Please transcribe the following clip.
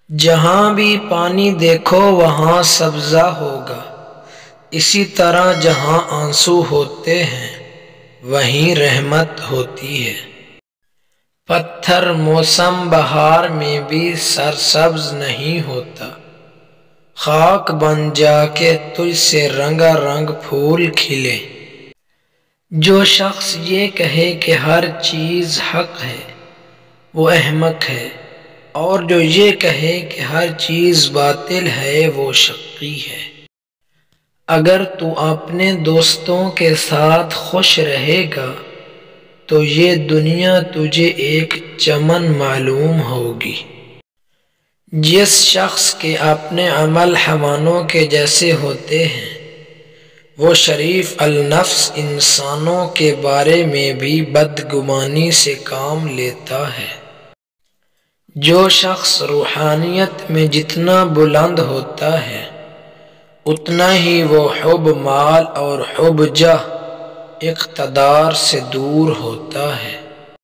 جہاں بھی پانی دیکھو وہاں سبزہ ہوگا، اسی طرح جہاں آنسو ہوتے ہیں وہیں رحمت ہوتی ہے۔ پتھر موسم بہار میں بھی سرسبز نہیں ہوتا، خاک بن جا کے تجھ سے رنگا رنگ پھول کھلے۔ جو شخص یہ کہے کہ ہر چیز حق ہے وہ احمق ہے، اور جو یہ کہے کہ ہر چیز باطل ہے وہ شقی ہے۔ اگر تو اپنے دوستوں کے ساتھ خوش رہے گا تو یہ دنیا تجھے ایک چمن معلوم ہوگی۔ جس شخص کے اپنے عمل حیوانوں کے جیسے ہوتے ہیں وہ شریف النفس انسانوں کے بارے میں بھی بدگمانی سے کام لیتا ہے۔ جو شخص روحانیت میں جتنا بلند ہوتا ہے اتنا ہی وہ حب مال اور حب جاہ اقتدار سے دور ہوتا ہے۔